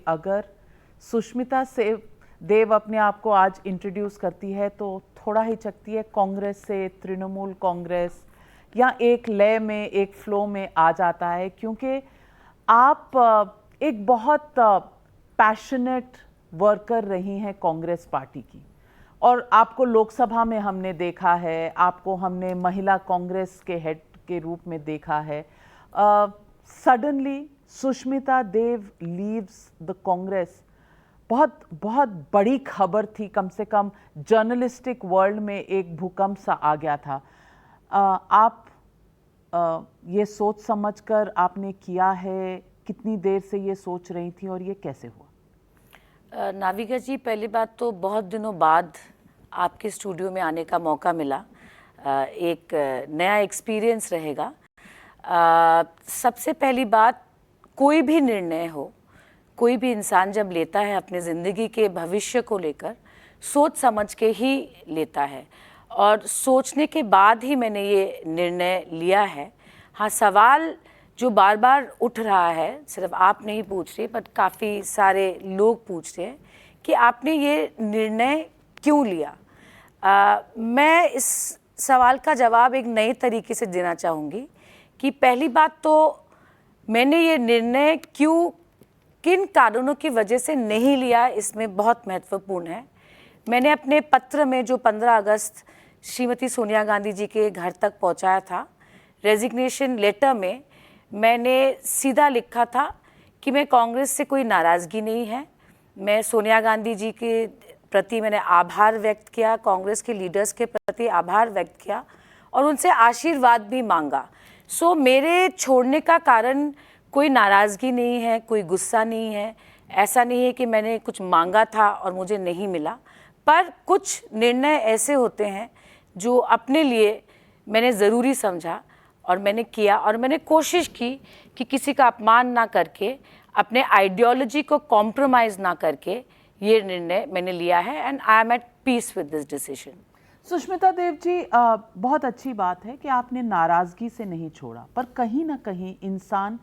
अगर सुष्मिता से देव अपने आप को आज इंट्रोड्यूस करती है तो थोड़ा हिचकती है, कांग्रेस से तृणमूल कांग्रेस या एक लय में, एक फ्लो में आ जाता है, क्योंकि आप एक बहुत पैशनेट वर्कर रही हैं कांग्रेस पार्टी की, और आपको लोकसभा में हमने देखा है, आपको हमने महिला कांग्रेस के हेड के रूप में देखा है। Suddenly Sushmita Dev leaves the Congress, बहुत बहुत बड़ी खबर थी, कम से कम जर्नलिस्टिक वर्ल्ड में एक भूकंप सा आ गया था। आप ये सोच समझकर आपने किया है, कितनी देर से ये सोच रही थी और ये कैसे हुआ? नाविका जी, पहली बात तो बहुत दिनों बाद आपके स्टूडियो में आने का मौका मिला, एक नया एक्सपीरियंस रहेगा। सबसे पहली बात, कोई भी निर्णय हो, कोई भी इंसान जब लेता है अपने ज़िंदगी के भविष्य को लेकर, सोच समझ के ही लेता है, और सोचने के बाद ही मैंने ये निर्णय लिया है। हाँ, सवाल जो बार बार उठ रहा है, सिर्फ आप नहीं पूछ रहे बट काफ़ी सारे लोग पूछ रहे हैं कि आपने ये निर्णय क्यों लिया। मैं इस सवाल का जवाब एक नए तरीके से देना चाहूँगी कि पहली बात तो मैंने ये निर्णय क्यों, किन कारणों की वजह से नहीं लिया, इसमें बहुत महत्वपूर्ण है। मैंने अपने पत्र में जो 15 अगस्त श्रीमती सोनिया गांधी जी के घर तक पहुंचाया था, रेजिग्नेशन लेटर में मैंने सीधा लिखा था कि मैं कांग्रेस से कोई नाराज़गी नहीं है, मैं सोनिया गांधी जी के प्रति मैंने आभार व्यक्त किया, कांग्रेस के लीडर्स के प्रति आभार व्यक्त किया और उनसे आशीर्वाद भी मांगा। सो मेरे छोड़ने का कारण कोई नाराज़गी नहीं है, कोई गुस्सा नहीं है, ऐसा नहीं है कि मैंने कुछ मांगा था और मुझे नहीं मिला, पर कुछ निर्णय ऐसे होते हैं जो अपने लिए मैंने ज़रूरी समझा और मैंने किया, और मैंने कोशिश की कि किसी का अपमान ना करके, अपने आइडियोलॉजी को कॉम्प्रोमाइज़ ना करके ये निर्णय मैंने लिया है, and I am at peace with this decision. Sushmita Dev ji, बहुत अच्छी बात है कि आपने नाराज़गी से नहीं छोड़ा, पर कहीं ना कहीं इंसान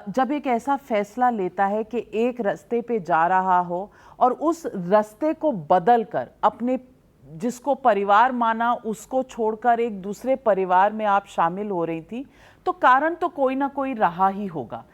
जब एक ऐसा फैसला लेता है कि एक रास्ते पे जा रहा हो और उस रास्ते को बदलकर अपने जिसको परिवार माना उसको छोड़कर एक दूसरे परिवार में आप शामिल हो रही थी, तो कारण तो कोई ना कोई रहा ही होगा।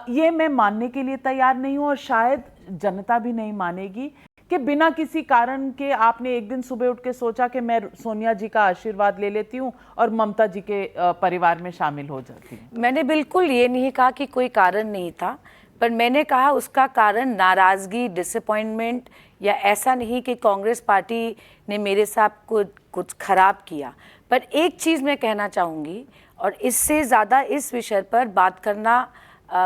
ये मैं मानने के लिए तैयार नहीं हूँ और शायद जनता भी नहीं मानेगी कि बिना किसी कारण के आपने एक दिन सुबह उठ के सोचा कि मैं सोनिया जी का आशीर्वाद ले लेती हूँ और ममता जी के परिवार में शामिल हो जाती हूँ। मैंने बिल्कुल ये नहीं कहा कि कोई कारण नहीं था, पर मैंने कहा उसका कारण नाराज़गी, डिसअपॉइंटमेंट, या ऐसा नहीं कि कांग्रेस पार्टी ने मेरे साथ कुछ खराब किया। पर एक चीज़ मैं कहना चाहूँगी, और इससे ज़्यादा इस विषय पर बात करना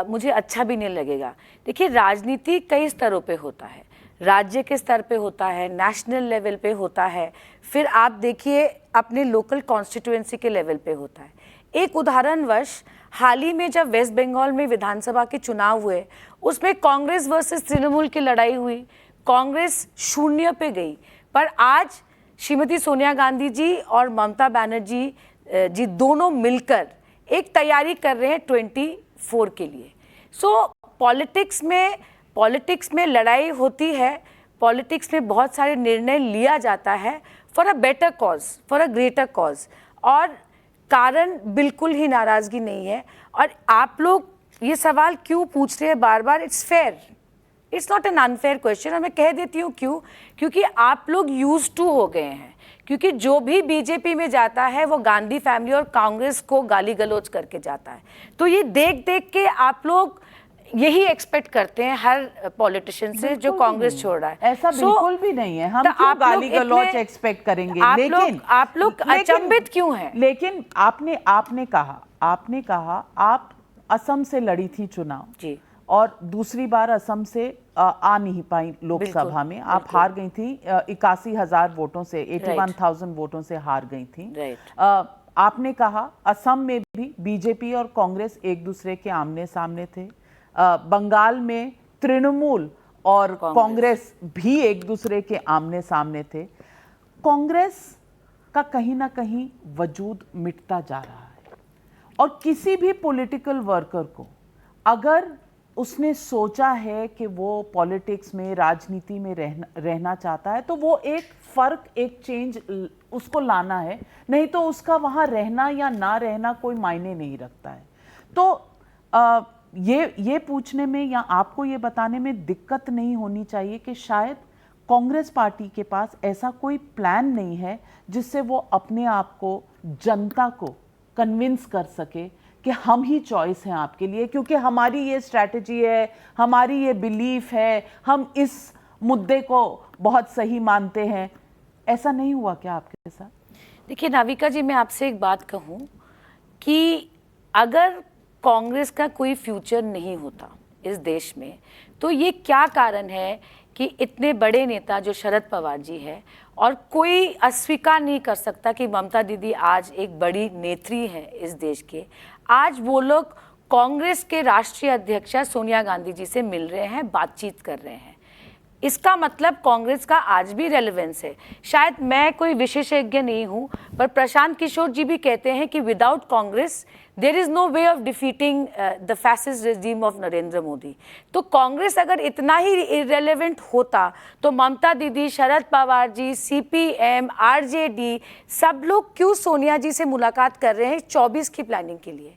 मुझे अच्छा भी नहीं लगेगा। देखिए, राजनीति कई स्तरों पे होता है, राज्य के स्तर पे होता है, नेशनल लेवल पे होता है, फिर आप देखिए अपने लोकल कॉन्स्टिट्यूएंसी के लेवल पे होता है। एक उदाहरणवश हाल ही में जब वेस्ट बंगाल में विधानसभा के चुनाव हुए, उसमें कांग्रेस वर्सेस तृणमूल की लड़ाई हुई, कांग्रेस 0 पे गई, पर आज श्रीमती सोनिया गांधी जी और ममता बनर्जी जी दोनों मिलकर एक तैयारी कर रहे हैं 24 के लिए। सो पॉलिटिक्स में लड़ाई होती है, पॉलिटिक्स में बहुत सारे निर्णय लिया जाता है for a better cause, for a greater cause, और कारण बिल्कुल ही नाराज़गी नहीं है। और आप लोग ये सवाल क्यों पूछ रहे हैं बार बार, it's fair, it's not an unfair question. और मैं कह देती हूँ क्यों, क्योंकि आप लोग यूज्ड टू हो गए हैं, क्योंकि जो भी बीजेपी में जाता है वो गांधी फैमिली और कांग्रेस को गाली गलौज करके जाता है। तो ये देख देख के आप लोग यही एक्सपेक्ट करते हैं हर पॉलिटिशियन से जो कांग्रेस छोड़ रहा है। ऐसा बिल्कुल भी नहीं है, हम क्यों गाली गलौज एक्सपेक्ट करेंगे? आप लोग अचंभित क्यों हैं? लेकिन आपने कहा आप असम से लड़ी थी चुनाव जी, और दूसरी बार असम से आ नहीं पाई लोकसभा में, आप हार गई थी 81,000 वोटों से, 81,000 वोटों से हार गई थी। आपने कहा असम में भी बीजेपी और कांग्रेस एक दूसरे के आमने सामने थे, बंगाल में तृणमूल और कांग्रेस भी एक दूसरे के आमने सामने थे। कांग्रेस का कहीं ना कहीं वजूद मिटता जा रहा है, और किसी भी पॉलिटिकल वर्कर को अगर उसने सोचा है कि वो पॉलिटिक्स में, राजनीति में रहना चाहता है, तो वो एक फ़र्क, एक चेंज उसको लाना है, नहीं तो उसका वहाँ रहना या ना रहना कोई मायने नहीं रखता है। तो ये पूछने में या आपको ये बताने में दिक्कत नहीं होनी चाहिए कि शायद कांग्रेस पार्टी के पास ऐसा कोई प्लान नहीं है जिससे वो अपने आप को, जनता को कन्विंस कर सके कि हम ही चॉइस हैं आपके लिए, क्योंकि हमारी ये स्ट्रैटेजी है, हमारी ये बिलीफ है, हम इस मुद्दे को बहुत सही मानते हैं। ऐसा नहीं हुआ क्या आपके साथ? देखिए नाविका जी, मैं आपसे एक बात कहूं कि अगर कांग्रेस का कोई फ्यूचर नहीं होता इस देश में, तो ये क्या कारण है कि इतने बड़े नेता जो शरद पवार जी है, और कोई अस्वीकार नहीं कर सकता कि ममता दीदी आज एक बड़ी नेत्री है इस देश के, आज वो लोग कांग्रेस के राष्ट्रीय अध्यक्षा सोनिया गांधी जी से मिल रहे हैं, बातचीत कर रहे हैं। इसका मतलब कांग्रेस का आज भी रेलेवेंस है। शायद मैं कोई विशेषज्ञ नहीं हूं, पर प्रशांत किशोर जी भी कहते हैं कि without Congress there is no way of defeating the fascist regime of Narendra Modi. तो कांग्रेस अगर इतना ही इरेलेवेंट होता तो ममता दीदी, शरद पवार जी, सीपीएम, आरजेडी, सब लोग क्यों सोनिया जी से मुलाकात कर रहे हैं 24 की प्लानिंग के लिए?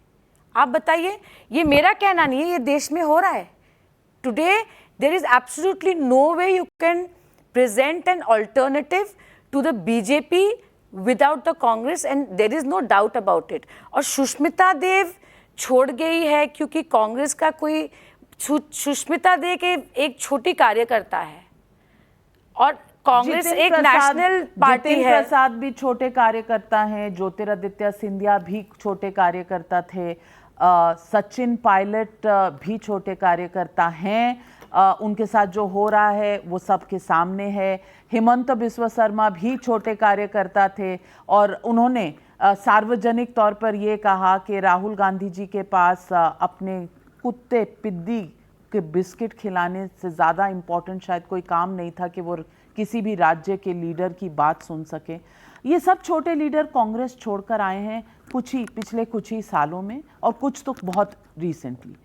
आप बताइए। ये मेरा कहना नहीं है, ये देश में हो रहा है। Today there is absolutely no way you can present an alternative to the BJP without the Congress, and there is no doubt about it. और सुष्मिता देव छोड़ गई है क्योंकि कांग्रेस का कोई, सुष्मिता देव के एक छोटी कार्यकर्ता है और कांग्रेस एक नेशनल पार्टी है। जितिन प्रसाद भी छोटे कार्यकर्ता हैं, ज्योतिरादित्य सिंधिया भी छोटे कार्यकर्ता थे, सचिन पायलट भी छोटे कार्यकर्ता हैं। उनके साथ जो हो रहा है वो सबके सामने है। हेमंत बिस्वा शर्मा भी छोटे कार्यकर्ता थे और उन्होंने सार्वजनिक तौर पर ये कहा कि राहुल गांधी जी के पास अपने कुत्ते पिद्दी के बिस्किट खिलाने से ज़्यादा इम्पोर्टेंट शायद कोई काम नहीं था कि वो किसी भी राज्य के लीडर की बात सुन सके। ये सब छोटे लीडर कांग्रेस छोड़कर आए हैं पिछले कुछ ही सालों में, और कुछ तो बहुत रिसेंटली।